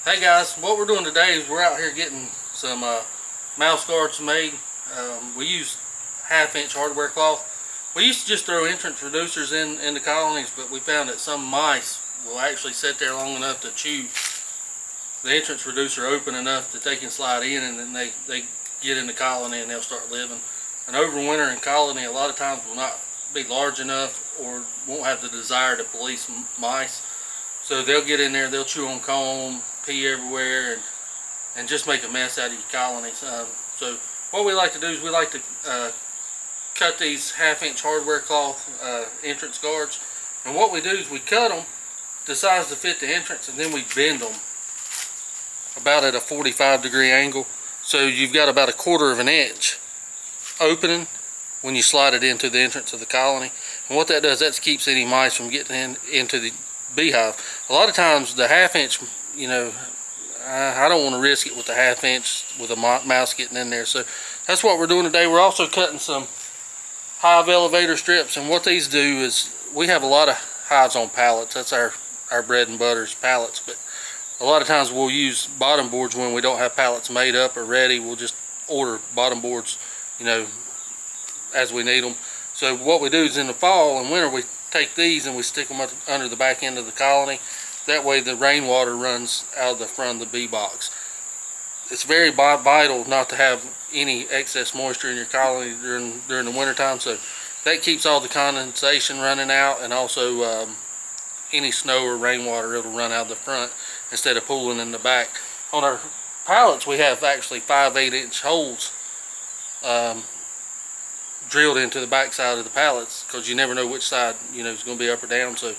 Hey guys, what we're doing today is we're out here getting some mouse guards made. We use 1/2-inch hardware cloth. We used to just throw entrance reducers in the colonies, but we found that some mice will actually sit there long enough to chew the entrance reducer open enough that they can slide in, and then they get in the colony and they'll start living. An overwintering colony a lot of times will not be large enough or won't have the desire to police mice. So they'll get in there, they'll chew on comb, pee everywhere, and just make a mess out of your colonies. So what we like to do is we like to cut these 1/2-inch hardware cloth entrance guards. And what we do is we cut them the size to fit the entrance, and then we bend them about at a 45-degree angle. So you've got about 1/4 of an inch opening when you slide it into the entrance of the colony. And what that does, that keeps any mice from getting into the beehive. A lot of times the 1/2-inch, you know, I don't want to risk it with the 1/2-inch with a mouse getting in there. So that's what we're doing today. We're also cutting some hive elevator strips, and what these do is we have a lot of hives on pallets. That's our bread and butter is pallets, but a lot of times we'll use bottom boards when we don't have pallets made up or ready. We'll just order bottom boards, you know, as we need them. So what we do is in the fall and winter we take these and we stick them up under the back end of the colony. That way the rainwater runs out of the front of the bee box. It's very vital not to have any excess moisture in your colony during the winter time, so that keeps all the condensation running out, and also any snow or rainwater, it'll run out of the front instead of pooling in the back. On our pallets we have actually 5 8-inch holes drilled into the back side of the pallets, because you never know which side, you know, is going to be up or down. So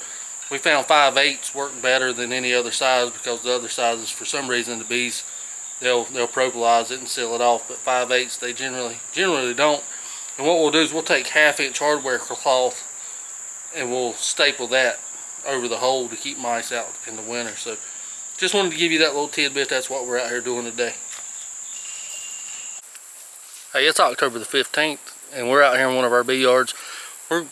we found 5/8 work better than any other size, because the other sizes, for some reason, the bees they'll propolize it and seal it off, but 5/8 they generally don't. And what we'll do is we'll take 1/2-inch hardware cloth and we'll staple that over the hole to keep mice out in the winter. So just wanted to give you that little tidbit. That's what we're out here doing today. Hey, it's October the 15th and we're out here in one of our bee yards. We're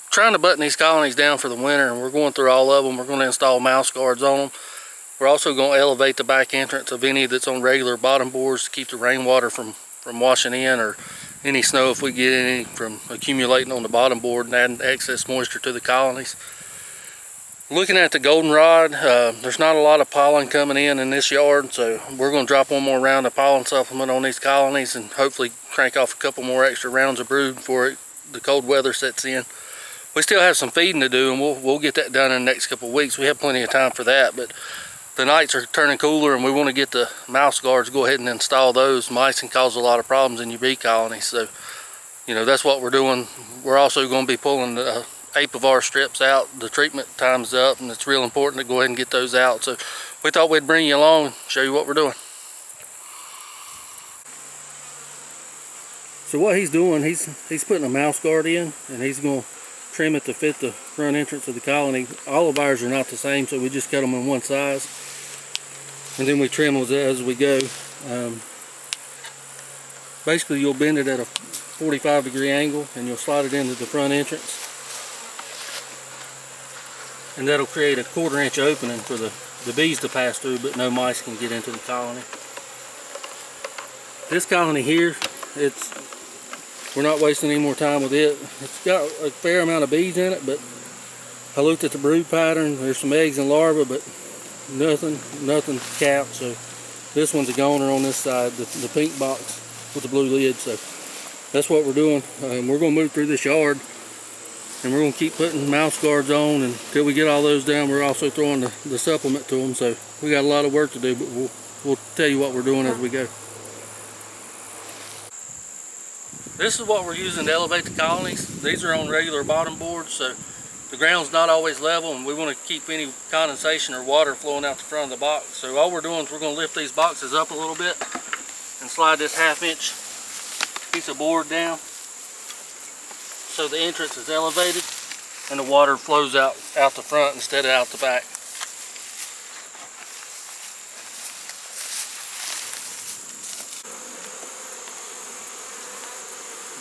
trying to button these colonies down for the winter, and we're going through all of them. We're going to install mouse guards on them. We're also going to elevate the back entrance of any that's on regular bottom boards to keep the rainwater from washing in, or any snow, if we get any, from accumulating on the bottom board and adding excess moisture to the colonies. Looking at the goldenrod, there's not a lot of pollen coming in this yard, so we're going to drop one more round of pollen supplement on these colonies and hopefully crank off a couple more extra rounds of brood before the cold weather sets in. We still have some feeding to do, and we'll get that done in the next couple of weeks. We have plenty of time for that, but the nights are turning cooler and we want to get the mouse guards, go ahead and install those. Mice can cause a lot of problems in your bee colony, so you know, that's what we're doing. We're also going to be pulling the Apiary strips out. The treatment time's up and it's real important to go ahead and get those out, so we thought we'd bring you along and show you what we're doing. So what he's doing, he's putting a mouse guard in, and he's going to trim it to fit the front entrance of the colony. All of ours are not the same, so we just cut them in one size, and then we trim them as we go. Basically you'll bend it at a 45-degree angle and you'll slide it into the front entrance, and that'll create a 1/4 inch opening for the bees to pass through, but no mice can get into the colony. This colony here, we're not wasting any more time with it. It's got a fair amount of bees in it, but I looked at the brood pattern. There's some eggs and larvae, but nothing capped. So this one's a goner on this side, the pink box with the blue lid. So that's what we're doing. We're going to move through this yard, and we're going to keep putting mouse guards on until we get all those down. We're also throwing the supplement to them. So we got a lot of work to do, but we'll tell you what we're doing as we go. This is what we're using to elevate the colonies. These are on regular bottom boards, so the ground's not always level, and we want to keep any condensation or water flowing out the front of the box. So all we're doing is we're going to lift these boxes up a little bit and slide this 1/2-inch piece of board down so the entrance is elevated and the water flows out the front instead of out the back.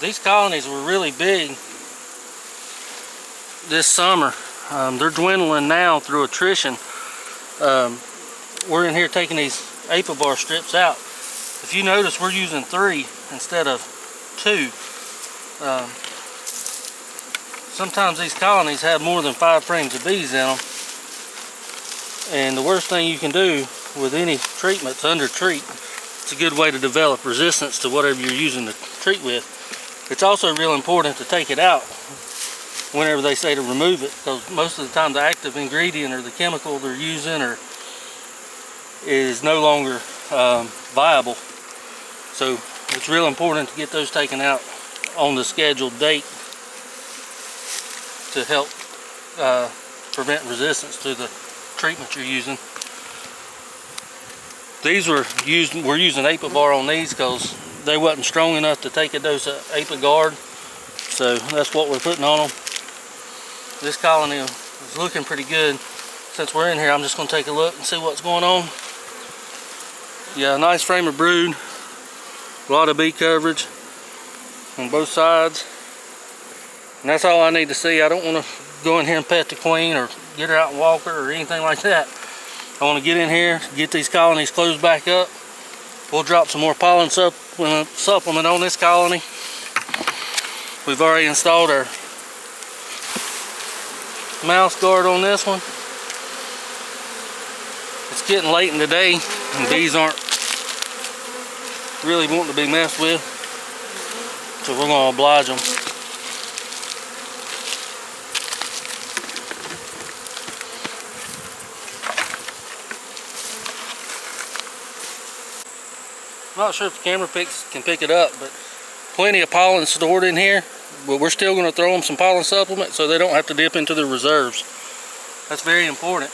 These colonies were really big this summer. They're dwindling now through attrition. we're in here taking these apiary strips out. If you notice, we're using 3 instead of 2. Sometimes these colonies have more than 5 frames of bees in them. And the worst thing you can do with any treatment is under-treat. It's a good way to develop resistance to whatever you're using to treat with. It's also real important to take it out whenever they say to remove it, because most of the time the active ingredient or the chemical they're using is no longer viable. So it's real important to get those taken out on the scheduled date to help prevent resistance to the treatment you're using. We're using Apivar on these because they wasn't strong enough to take a dose of Apiguard, so that's what we're putting on them. This colony is looking pretty good. Since we're in here, I'm just going to take a look and see what's going on. Yeah, nice frame of brood, a lot of bee coverage on both sides, and that's all I need to see. I don't want to go in here and pet the queen or get her out and walk her or anything like that. I want to get in here, get these colonies closed back up. We'll drop some more pollen supplement on this colony. We've already installed our mouse guard on this one. It's getting late in the day and bees aren't really wanting to be messed with, so we're going to oblige them. I'm not sure if the camera can pick it up, but plenty of pollen stored in here, but we're still going to throw them some pollen supplement so they don't have to dip into the reserves. That's very important.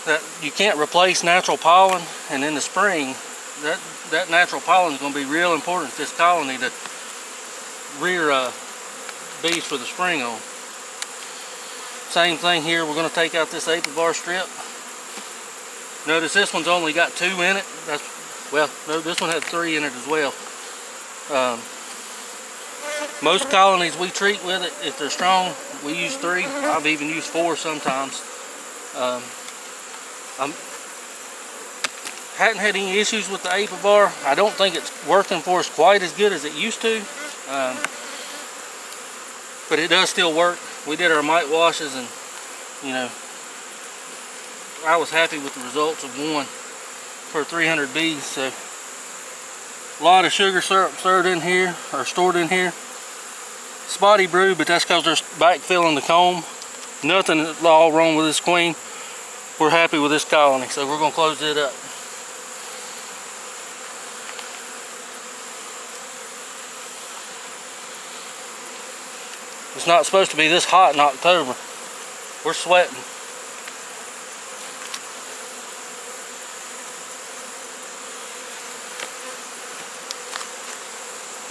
That you can't replace natural pollen, and in the spring that natural pollen is going to be real important to this colony to rear bees for the spring on. Same thing here, we're going to take out this Apivar strip. Notice this one's only got 2 in it. Well, no, this one had 3 in it as well. Most colonies we treat with it, if they're strong, we use 3. I've even used 4 sometimes. I hadn't had any issues with the Apivar. I don't think it's working for us quite as good as it used to. But it does still work. We did our mite washes, and you know, I was happy with the results of 1 for 300 bees. So a lot of sugar syrup stored in here. Spotty brood, but that's because they're backfilling the comb. Nothing at all wrong with this queen. We're happy with this colony, so we're going to close it up. It's not supposed to be this hot in October. We're sweating.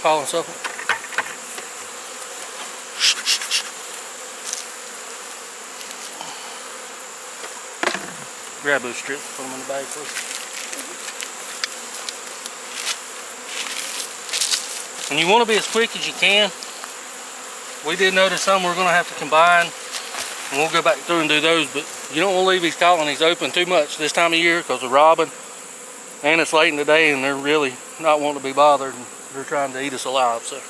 Pollen supplement. Grab those strips, put them in the bag first. And you want to be as quick as you can. We did notice some we're going to have to combine, and we'll go back through and do those, but you don't want to leave these colonies open too much this time of year because of robbing, and it's late in the day and they're really not wanting to be bothered, and they're trying to eat us alive. So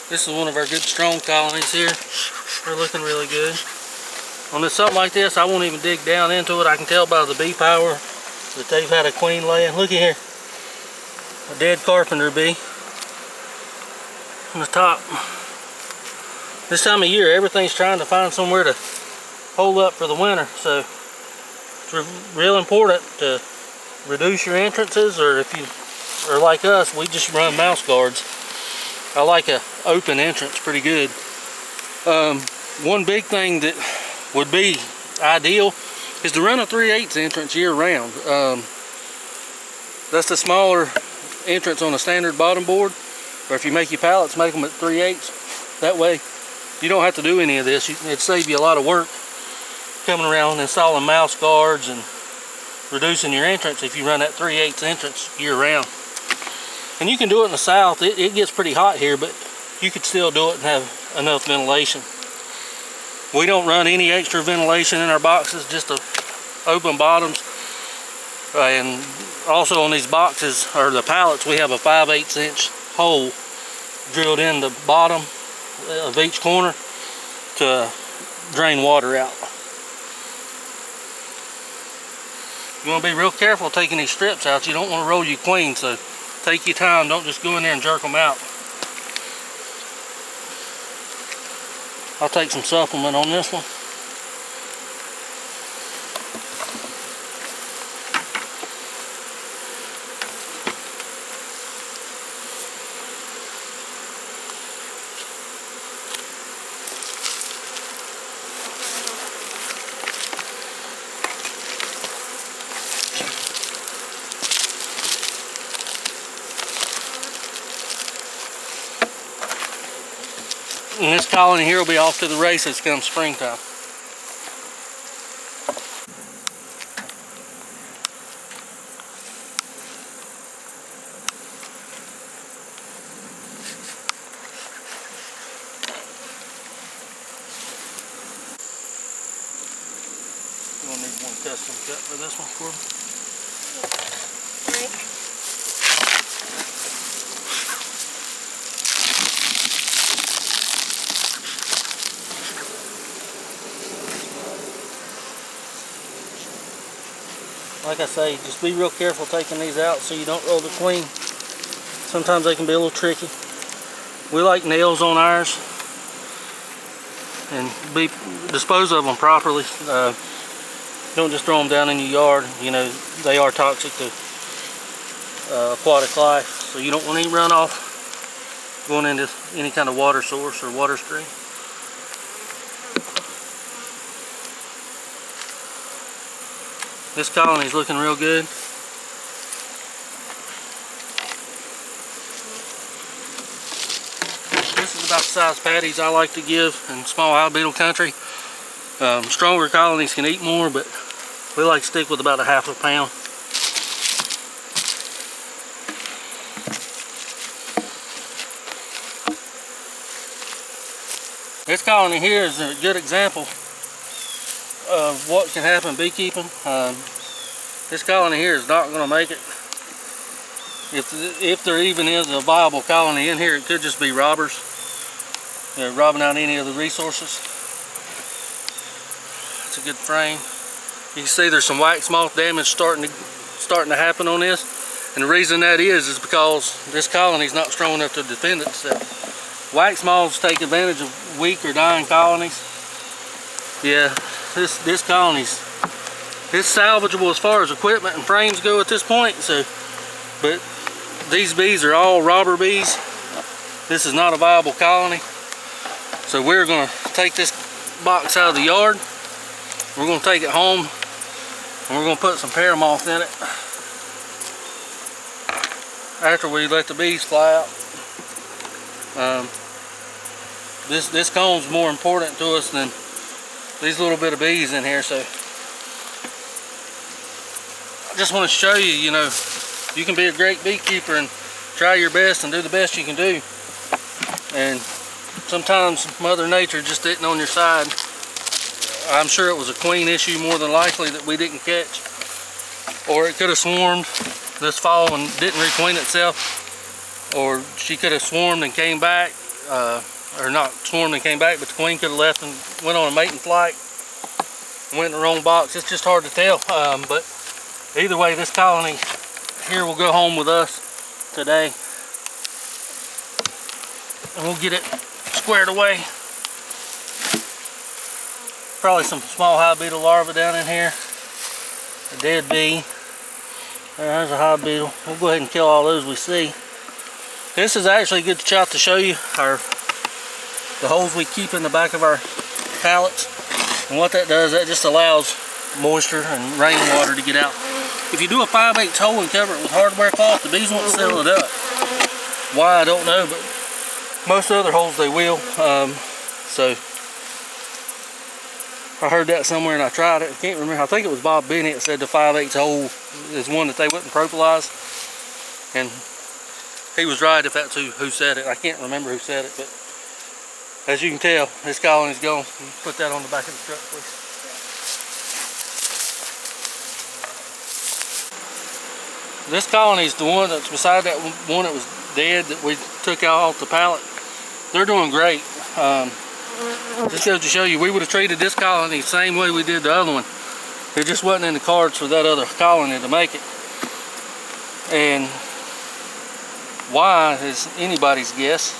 this is one of our good strong colonies here. They're looking really good. On something like this, I won't even dig down into it. I can tell by the bee power that they've had a queen laying. Look at here, a dead carpenter bee on the top. This time of year, everything's trying to find somewhere to hold up for the winter, so it's real important to reduce your entrances, or if you are like us, we just run mouse guards. I like an open entrance pretty good. One big thing that would be ideal is to run a 3/8 entrance year round. That's the smaller entrance on a standard bottom board. Or if you make your pallets, make them at 3/8. That way you don't have to do any of this. It'd save you a lot of work coming around installing mouse guards and reducing your entrance if you run that 3/8 entrance year round. And you can do it in the south. It gets pretty hot here, but you could still do it and have enough ventilation. We don't run any extra ventilation in our boxes, just the open bottoms. And also on these boxes, or the pallets, we have a 5/8 inch hole drilled in the bottom of each corner to drain water out. You want to be real careful taking these strips out. You don't want to roll your queen, so take your time. Don't just go in there and jerk them out. I'll take some supplement on this one. And this colony here will be off to the races come springtime. We'll need one custom cut for this one, Corbin. Right. Like I say, just be real careful taking these out so you don't roll the queen. Sometimes they can be a little tricky. We like nails on ours, and dispose of them properly. Don't just throw them down in your yard. You know, they are toxic to aquatic life, so you don't want any runoff going into any kind of water source or water stream. This colony is looking real good. This is about the size patties I like to give in small hive beetle country. Stronger colonies can eat more, but we like to stick with about 1/2 pound. This colony here is a good example of what can happen beekeeping. This colony here is not going to make it. If there even is a viable colony in here, it could just be robbers. They're robbing out any of the resources. It's a good frame. You can see there's some wax moth damage starting to happen on this, and the reason that is because this colony is not strong enough to defend itself. Wax moths take advantage of weak or dying colonies. Yeah, this colony's, it's salvageable as far as equipment and frames go at this point. So, but these bees are all robber bees. This is not a viable colony. So we're going to take this box out of the yard. We're going to take it home, and we're going to put some paramoth in it after we let the bees fly out. This comb's more important to us than these little bit of bees in here. So I just want to show you, you know, you can be a great beekeeper and try your best and do the best you can do. And sometimes Mother Nature just isn't on your side. I'm sure it was a queen issue more than likely that we didn't catch. Or it could have swarmed this fall and didn't requeen itself. Or she could have swarmed and came back. Or not swarmed and came back, but the queen could have left and went on a mating flight. Went in the wrong box. It's just hard to tell. But either way, this colony here will go home with us today. And we'll get it squared away. Probably some small hive beetle larvae down in here. A dead bee. There's a hive beetle. We'll go ahead and kill all those we see. This is actually a good shot to show you the holes we keep in the back of our pallets. And what that does, that just allows moisture and rainwater to get out. If you do a 5/8 hole and cover it with hardware cloth, the bees won't seal it up. Why, I don't know, but most other holes they will. So I heard that somewhere and I tried it. I can't remember. I think it was Bob Bennett that said the 5/8 hole is one that they wouldn't propolis. And he was right if that's who said it. I can't remember who said it, but as you can tell, this colony's gone. Put that on the back of the truck, please. This colony is the one that's beside that one that was dead that we took out off the pallet. They're doing great. Just goes to show you, we would have treated this colony the same way we did the other one. It just wasn't in the cards for that other colony to make it. And why is anybody's guess.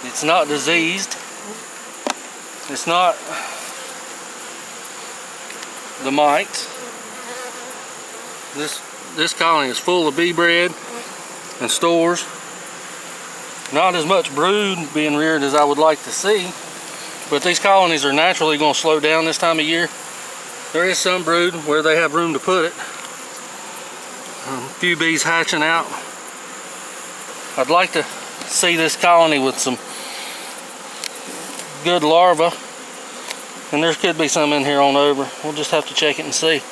It's not diseased. It's not the mites. This colony is full of bee bread and stores. Not as much brood being reared as I would like to see, but these colonies are naturally going to slow down this time of year. There is some brood where they have room to put it. A few bees hatching out. I'd like to see this colony with some good larvae, and there could be some in here on over. We'll just have to check it and see.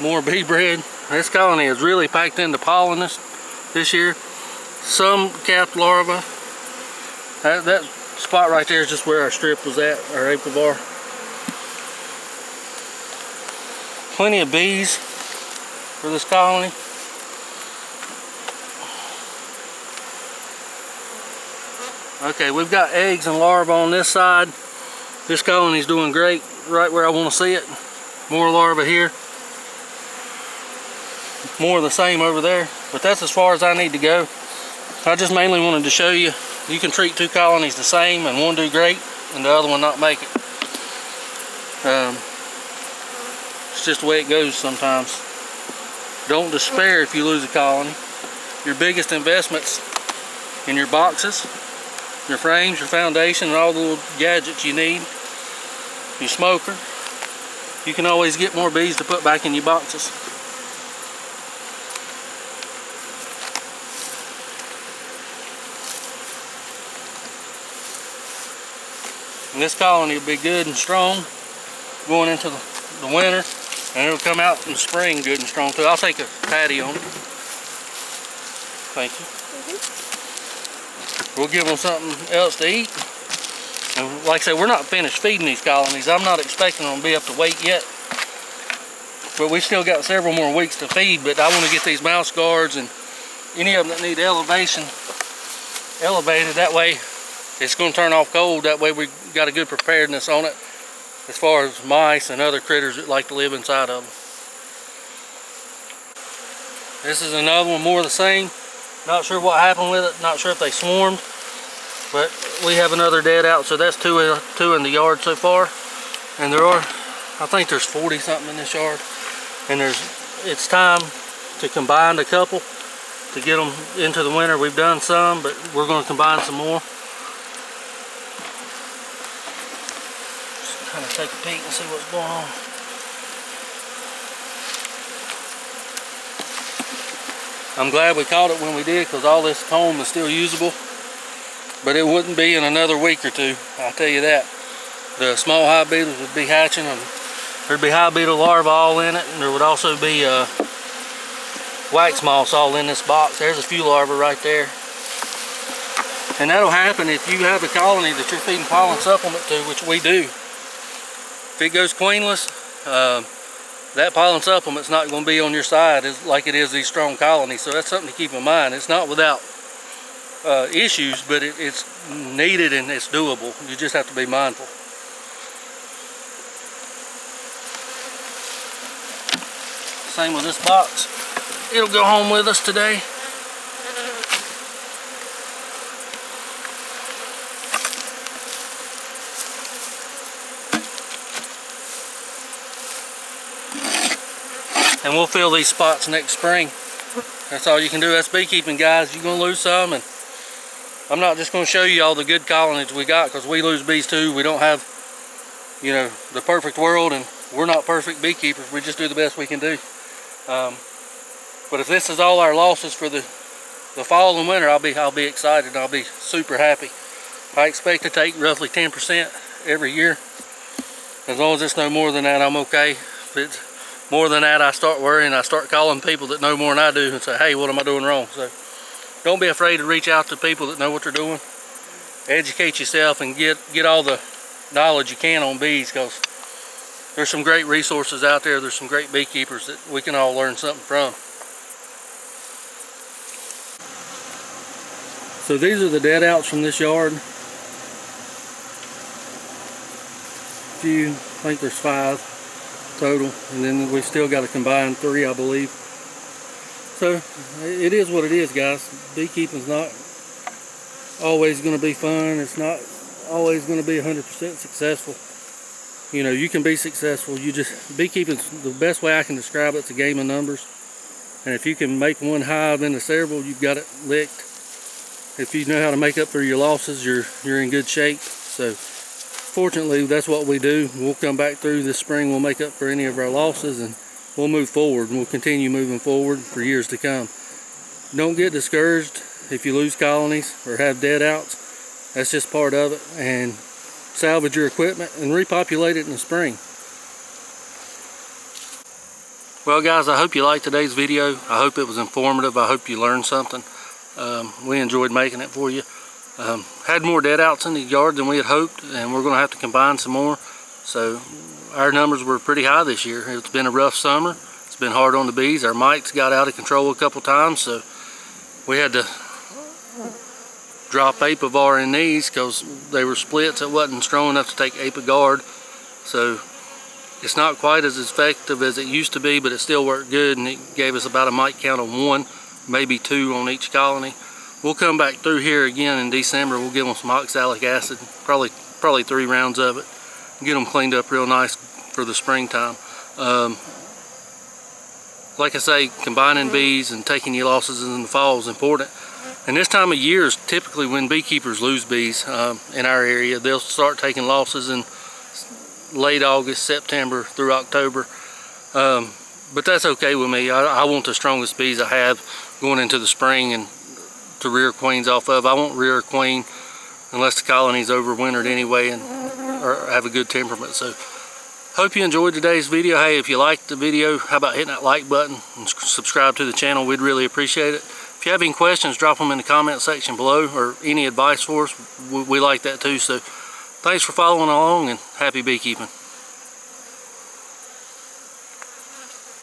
More bee bread. This colony is really packed into pollen this year. Some capped larvae. That spot right there is just where our strip was at, our apivar. Plenty of bees for this colony. Okay, we've got eggs and larvae on this side. This colony's doing great, right where I want to see it. More larvae here. More of the same over there, but that's as far as I need to go. I just mainly wanted to show you, you can treat two colonies the same and one do great and the other one not make it. It's just the way it goes sometimes. Don't despair if you lose a colony. Your biggest investments in your boxes, your frames, your foundation, and all the little gadgets you need. Your smoker. You can always get more bees to put back in your boxes. And this colony will be good and strong going into the winter, and it'll come out in the spring good and strong too. I'll take a patty on it. Thank you. We'll give them something else to eat. And like I said, we're not finished feeding these colonies. I'm not expecting them to be up to weight yet. But we still got several more weeks to feed, but I want to get these mouse guards and any of them that need elevation elevated. That way it's going to turn off cold. That way we got a good preparedness on it as far as mice and other critters that like to live inside of them. This is another one, more of the same. Not sure what happened with it. Not sure if they swarmed, but we have another dead out. So that's two in the yard so far, and there are, I think there's 40 something in this yard. And it's time to combine a couple to get them into the winter. We've done some, but we're going to combine some more. Just kind of take a peek and see what's going on. I'm glad we caught it when we did, because all this comb is still usable, but it wouldn't be in another week or two, I'll tell you that. The small hive beetles would be hatching, and there'd be hive beetle larvae all in it, and there would also be wax moths all in this box. There's a few larvae right there. And that'll happen if you have a colony that you're feeding pollen supplement to, which we do. If it goes queenless, that pollen supplement's not going to be on your side like it is these strong colonies. So that's something to keep in mind. It's not without issues, but it's needed and it's doable. You just have to be mindful. Same with this box. It'll go home with us today. And we'll fill these spots next spring. That's all you can do. That's beekeeping, guys. You're going to lose some, and I'm not just going to show you all the good colonies we got, because we lose bees too. We don't have, you know, the perfect world, and we're not perfect beekeepers. We just do the best we can do. But if this is all our losses for the fall and winter, I'll be excited. I'll be super happy. I expect to take roughly 10% every year. As long as it's no more than that, I'm okay. If it's more than that, I start worrying. I start calling people that know more than I do and say, hey, what am I doing wrong? So don't be afraid to reach out to people that know what they're doing. Educate yourself and get all the knowledge you can on bees, because there's some great resources out there. There's some great beekeepers that we can all learn something from. So these are the dead outs from this yard. I think there's 5 total, and then we still got a combined 3, I believe. So it is what it is, guys. Beekeeping's not always going to be fun. It's not always going to be 100% successful. You know, you can be successful. Beekeeping's the best way I can describe it. It's a game of numbers, and if you can make one hive into several, you've got it licked. If you know how to make up for your losses, you're in good shape. So fortunately, that's what we do. We'll come back through this spring. We'll make up for any of our losses, and we'll move forward, and we'll continue moving forward for years to come. Don't get discouraged if you lose colonies or have dead outs. That's just part of it. And salvage your equipment and repopulate it in the spring. Well, guys, I hope you liked today's video. I hope it was informative. I hope you learned something. We enjoyed making it for you. Had more dead outs in the yard than we had hoped, and we're going to have to combine some more. So our numbers were pretty high this year. It's been a rough summer. It's been hard on the bees. Our mites got out of control a couple times, so we had to drop Apiary in these because they were splits that wasn't strong enough to take Apiary. So it's not quite as effective as it used to be, but it still worked good, and it gave us about a mite count of 1, maybe 2 on each colony. We'll come back through here again in December. We'll give them some oxalic acid, probably 3 rounds of it. Get them cleaned up real nice for the springtime. Like I say, combining bees and taking your losses in the fall is important. And this time of year is typically when beekeepers lose bees in our area. They'll start taking losses in late August, September through October. But that's okay with me. I want the strongest bees I have going into the spring and to rear queens off of. I won't rear a queen unless the colony's overwintered anyway or have a good temperament. So hope you enjoyed today's video. Hey, if you liked the video, how about hitting that like button and subscribe to the channel? We'd really appreciate it. If you have any questions, drop them in the comment section below, or any advice for us. We like that too. So thanks for following along, and happy beekeeping.